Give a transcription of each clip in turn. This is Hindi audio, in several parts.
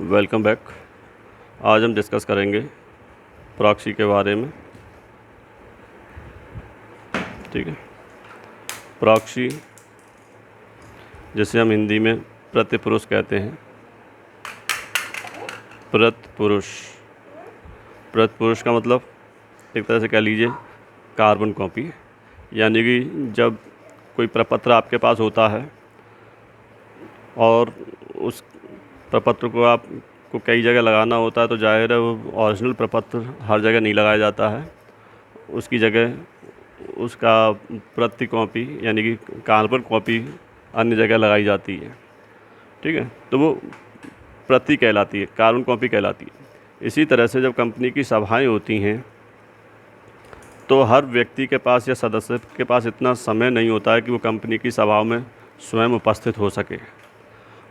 Welcome back. आज हम डिस्कस करेंगे प्रॉक्सी के बारे में। ठीक है, प्रॉक्सी जिसे हम हिंदी में प्रतिपुरुष कहते हैं। प्रतिपुरुष का मतलब एक तरह से कह लीजिए कार्बन कॉपी। यानी कि जब कोई प्रपत्र आपके पास होता है और उस प्रपत्र को आपको कई जगह लगाना होता है, तो जाहिर है वो ओरिजिनल प्रपत्र हर जगह नहीं लगाया जाता है। उसकी जगह उसका प्रति कॉपी यानी कि कार्बन कॉपी अन्य जगह लगाई जाती है। ठीक है, तो वो प्रति कहलाती है, कार्बन कॉपी कहलाती है। इसी तरह से जब कंपनी की सभाएं होती हैं तो हर व्यक्ति के पास या सदस्य के पास इतना समय नहीं होता है कि वो कंपनी की सभाओं में स्वयं उपस्थित हो सके।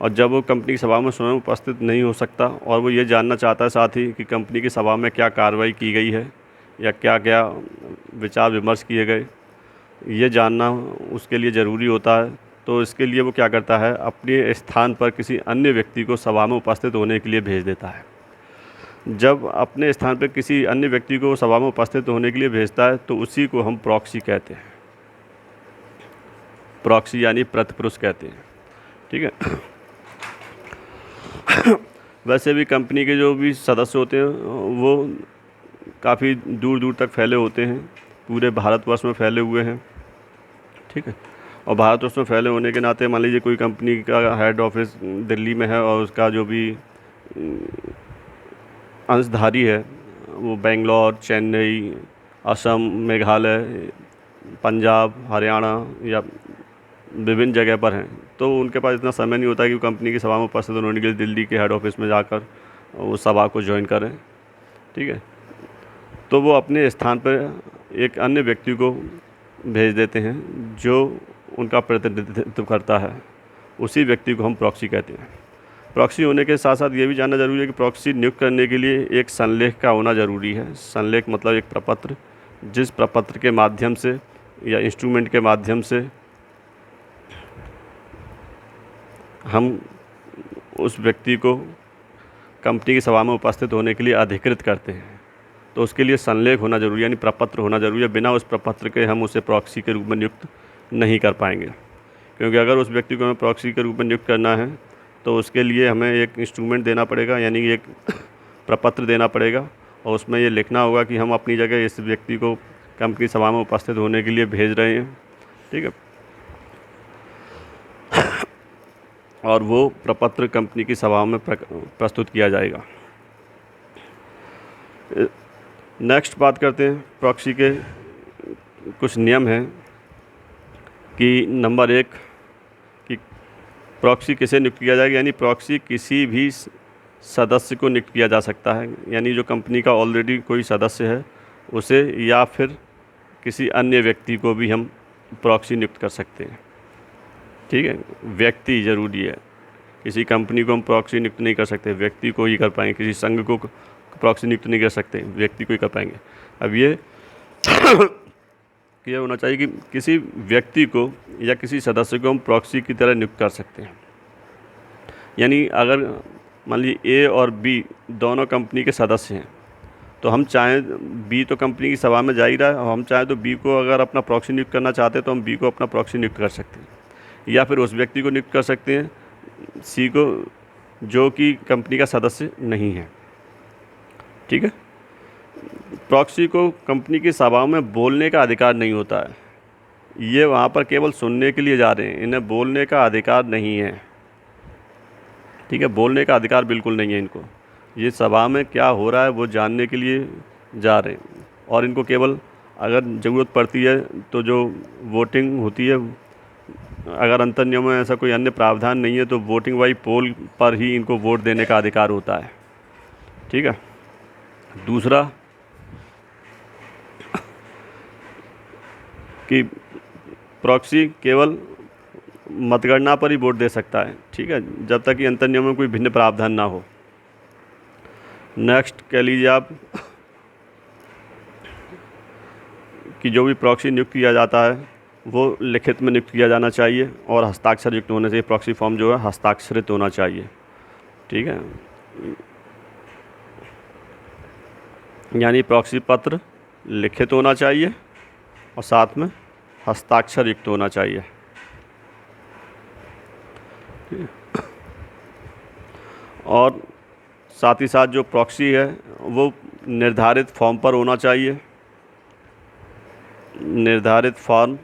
और जब वो कंपनी की सभा में स्वयं उपस्थित नहीं हो सकता और वो ये जानना चाहता है साथ ही कि कंपनी की सभा में क्या कार्रवाई की गई है या क्या क्या विचार विमर्श किए गए, ये जानना उसके लिए ज़रूरी होता है। तो इसके लिए वो क्या करता है, अपने स्थान पर किसी अन्य व्यक्ति को सभा में उपस्थित होने के लिए भेज देता है। जब अपने स्थान पर किसी अन्य व्यक्ति को सभा में उपस्थित होने के लिए भेजता है तो उसी को हम प्रॉक्सी कहते हैं। प्रॉक्सी यानी प्रतिपुरुष कहते हैं। ठीक है। वैसे भी कंपनी के जो भी सदस्य होते हैं वो काफ़ी दूर दूर तक फैले होते हैं, पूरे भारतवर्ष में फैले हुए हैं। ठीक है, और भारतवर्ष में फैले होने के नाते मान लीजिए कोई कंपनी का हेड ऑफिस दिल्ली में है और उसका जो भी अंशधारी है वो बेंगलोर, चेन्नई, असम, मेघालय, पंजाब, हरियाणा या विभिन्न जगह पर हैं। तो उनके पास इतना समय नहीं होता कि वो कंपनी की सभा में उपस्थित होने के लिए दिल्ली के हेड ऑफिस में जाकर उस सभा को ज्वाइन करें। ठीक है, तो वो अपने स्थान पर एक अन्य व्यक्ति को भेज देते हैं जो उनका प्रतिनिधित्व करता है। उसी व्यक्ति को हम प्रॉक्सी कहते हैं। प्रॉक्सी होने के साथ साथ ये भी जानना ज़रूरी है कि प्रॉक्सी नियुक्त करने के लिए एक संलेख का होना ज़रूरी है। संलेख मतलब एक प्रपत्र, जिस प्रपत्र के माध्यम से या इंस्ट्रूमेंट के माध्यम से हम उस व्यक्ति को कंपनी की सभा में उपस्थित होने के लिए अधिकृत करते हैं। तो उसके लिए संलेख होना ज़रूरी है, यानी प्रपत्र होना ज़रूरी है। बिना उस प्रपत्र के हम उसे प्रॉक्सी के रूप में नियुक्त नहीं कर पाएंगे, क्योंकि अगर उस व्यक्ति को हमें प्रॉक्सी के रूप में नियुक्त करना है तो उसके लिए हमें एक इंस्ट्रूमेंट देना पड़ेगा, यानी एक प्रपत्र देना पड़ेगा और उसमें ये लिखना होगा कि हम अपनी जगह इस व्यक्ति को कंपनी सभा में उपस्थित होने के लिए भेज रहे हैं। ठीक है, और वो प्रपत्र कंपनी की सभा में प्रस्तुत किया जाएगा। नेक्स्ट बात करते हैं, प्रॉक्सी के कुछ नियम हैं कि नंबर 1 कि प्रॉक्सी किसे नियुक्त किया जाएगा। यानी प्रॉक्सी किसी भी सदस्य को नियुक्त किया जा सकता है, यानी जो कंपनी का ऑलरेडी कोई सदस्य है उसे, या फिर किसी अन्य व्यक्ति को भी हम प्रॉक्सी नियुक्त कर सकते हैं। ठीक है, व्यक्ति ज़रूरी है, किसी कंपनी को हम प्रॉक्सी नियुक्त नहीं कर सकते, व्यक्ति को ही कर पाएंगे। किसी संघ को प्रॉक्सी नियुक्त नहीं कर सकते, व्यक्ति को ही कर पाएंगे। अब ये ये होना चाहिए कि किसी व्यक्ति को या किसी सदस्य को हम प्रॉक्सी की तरह नियुक्त कर सकते हैं। यानी अगर मान लीजिए ए और बी दोनों कंपनी के सदस्य हैं, तो हम चाहें, बी तो कंपनी की सभा में जा ही रहा है और हम चाहें तो बी को अगर अपना प्रॉक्सी नियुक्त करना चाहते हैं तो हम बी को अपना प्रॉक्सी नियुक्त कर सकते हैं, या फिर उस व्यक्ति को नियुक्त कर सकते हैं सी को, जो कि कंपनी का सदस्य नहीं है। ठीक है, प्रॉक्सी को कंपनी की सभाओं में बोलने का अधिकार नहीं होता है। ये वहाँ पर केवल सुनने के लिए जा रहे हैं, इन्हें बोलने का अधिकार नहीं है। ठीक है, बोलने का अधिकार बिल्कुल नहीं है इनको। ये सभा में क्या हो रहा है वो जानने के लिए जा रहे हैं, और इनको केवल अगर ज़रूरत पड़ती है तो जो वोटिंग होती है, अगर अंतर नियम में ऐसा कोई अन्य प्रावधान नहीं है तो वोटिंग बाई पोल पर ही इनको वोट देने का अधिकार होता है। ठीक है, दूसरा कि प्रॉक्सी केवल मतगणना पर ही वोट दे सकता है। ठीक है, जब तक कि अंतर नियम में कोई भिन्न प्रावधान ना हो। नेक्स्ट कह लीजिए आप कि जो भी प्रॉक्सी नियुक्त किया जाता है वो लिखित में नियुक्त किया जाना चाहिए और हस्ताक्षर युक्त होने चाहिए। प्रॉक्सी फॉर्म जो है हस्ताक्षरित होना चाहिए। ठीक है, यानी प्रॉक्सी पत्र लिखित होना चाहिए और साथ में हस्ताक्षर युक्त होना चाहिए। और साथ ही साथ जो प्रॉक्सी है वो निर्धारित फॉर्म पर होना चाहिए, निर्धारित फॉर्म,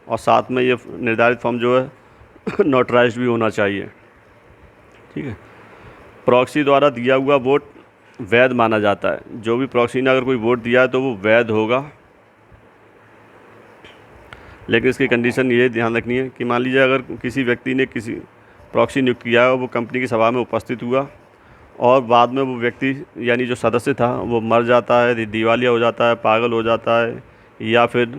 और साथ में ये निर्धारित फॉर्म जो है नोटराइज्ड भी होना चाहिए। ठीक है। प्रॉक्सी द्वारा दिया हुआ वोट वैध माना जाता है। जो भी प्रॉक्सी ने अगर कोई वोट दिया है तो वो वैध होगा, लेकिन इसकी कंडीशन ये ध्यान रखनी है कि मान लीजिए अगर किसी व्यक्ति ने किसी प्रॉक्सी नियुक्त किया है और वो कंपनी की सभा में उपस्थित हुआ और बाद में वो व्यक्ति यानी जो सदस्य था वो मर जाता है, दिवालिया हो जाता है, पागल हो जाता है, या फिर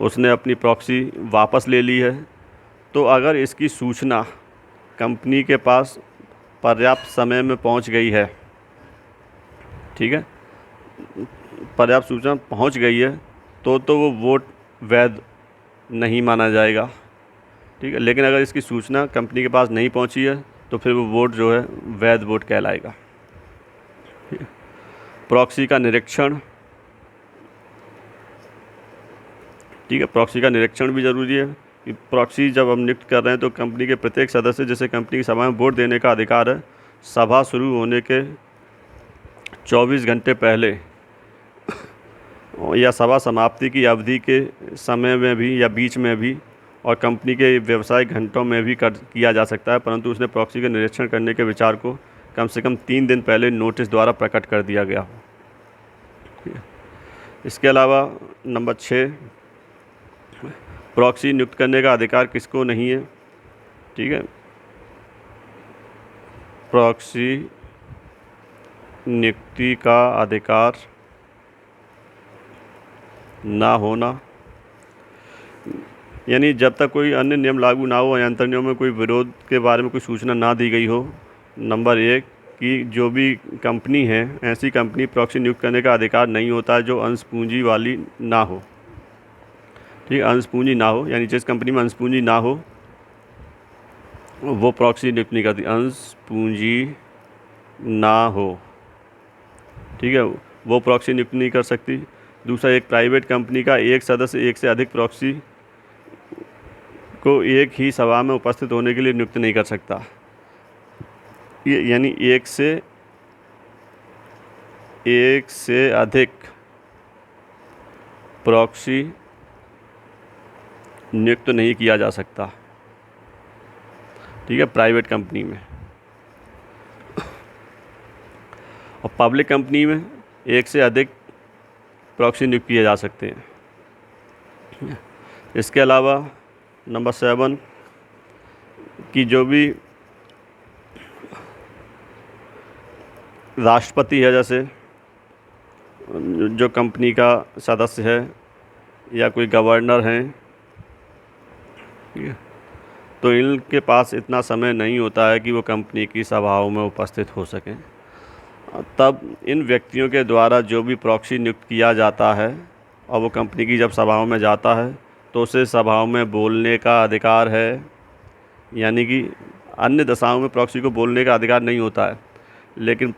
उसने अपनी प्रॉक्सी वापस ले ली है, तो अगर इसकी सूचना कंपनी के पास पर्याप्त समय में पहुंच गई है, ठीक है, पर्याप्त सूचना पहुंच गई है, तो वो वोट वैध नहीं माना जाएगा। ठीक है। लेकिन अगर इसकी सूचना कंपनी के पास नहीं पहुंची है तो फिर वो वोट जो है वैध वोट कहलाएगा। प्रॉक्सी का निरीक्षण, ठीक है, प्रॉक्सी का निरीक्षण भी ज़रूरी है कि प्रॉक्सी जब हम नियुक्त कर रहे हैं तो कंपनी के प्रत्येक सदस्य जैसे कंपनी की सभा में वोट देने का अधिकार है, सभा शुरू होने के 24 घंटे पहले या सभा समाप्ति की अवधि के समय में भी या बीच में भी और कंपनी के व्यवसायिक घंटों में भी किया जा सकता है, परंतु उसने प्रॉक्सी के निरीक्षण करने के विचार को कम से कम 3 दिन पहले नोटिस द्वारा प्रकट कर दिया गया हो। इसके अलावा नंबर 6, प्रॉक्सी नियुक्त करने का अधिकार किसको नहीं है। ठीक है। प्रॉक्सी नियुक्ति का अधिकार ना होना, यानी जब तक कोई अन्य नियम लागू ना हो या अंतर नियमों में कोई विरोध के बारे में कोई सूचना ना दी गई हो। नंबर 1 कि जो भी कंपनी है ऐसी कंपनी प्रॉक्सी नियुक्त करने का अधिकार नहीं होता है जो अंश पूंजी वाली ना हो। ठीक है, अंश पूंजी ना हो, यानी जिस कंपनी में अंश पूंजी ना हो वो प्रॉक्सी नियुक्त नहीं करती। अंश पूंजी ना हो, ठीक है, वो प्रॉक्सी नियुक्त नहीं कर सकती। दूसरा, एक प्राइवेट कंपनी का एक सदस्य एक से अधिक प्रॉक्सी को एक ही सभा में उपस्थित होने के लिए नियुक्त नहीं कर सकता। यानी एक से अधिक प्रॉक्सी नियुक्त नहीं किया जा सकता। ठीक है, प्राइवेट कंपनी में। और पब्लिक कंपनी में एक से अधिक प्रॉक्सी नियुक्त किए जा सकते हैं। इसके अलावा नंबर 7 कि जो भी राष्ट्रपति है, जैसे जो कंपनी का सदस्य है या कोई गवर्नर हैं, ठीक है, तो इनके पास इतना समय नहीं होता है कि वो कंपनी की सभाओं में उपस्थित हो सकें। तब इन व्यक्तियों के द्वारा जो भी प्रॉक्सी नियुक्त किया जाता है और वो कंपनी की जब सभाओं में जाता है तो उसे सभाओं में बोलने का अधिकार है। यानी कि अन्य दशाओं में प्रॉक्सी को बोलने का अधिकार नहीं होता है, लेकिन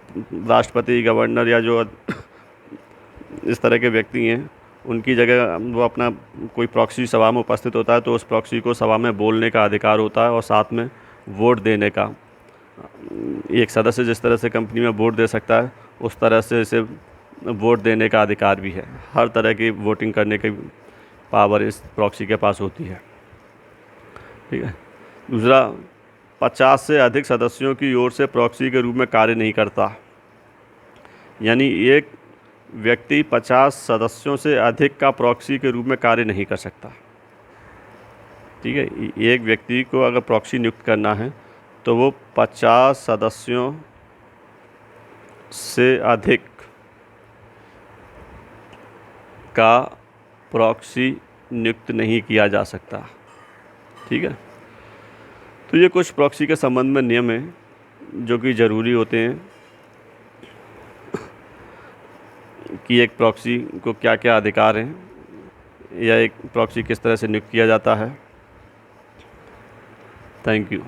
राष्ट्रपति, गवर्नर या जो इस तरह के व्यक्ति हैं उनकी जगह वो अपना कोई प्रॉक्सी सभा में उपस्थित होता है तो उस प्रॉक्सी को सभा में बोलने का अधिकार होता है और साथ में वोट देने का। एक सदस्य जिस तरह से कंपनी में वोट दे सकता है उस तरह से इसे वोट देने का अधिकार भी है। हर तरह की वोटिंग करने की पावर इस प्रॉक्सी के पास होती है। ठीक है। दूसरा, 50 से अधिक सदस्यों की ओर से प्रॉक्सी के रूप में कार्य नहीं करता। यानी एक व्यक्ति 50 सदस्यों से अधिक का प्रॉक्सी के रूप में कार्य नहीं कर सकता। ठीक है, एक व्यक्ति को अगर प्रॉक्सी नियुक्त करना है तो वो 50 सदस्यों से अधिक का प्रॉक्सी नियुक्त नहीं किया जा सकता। ठीक है। तो ये कुछ प्रॉक्सी के संबंध में नियम हैं जो कि ज़रूरी होते हैं कि एक प्रॉक्सी को क्या क्या अधिकार हैं या एक प्रॉक्सी किस तरह से नियुक्त किया जाता है। Thank you.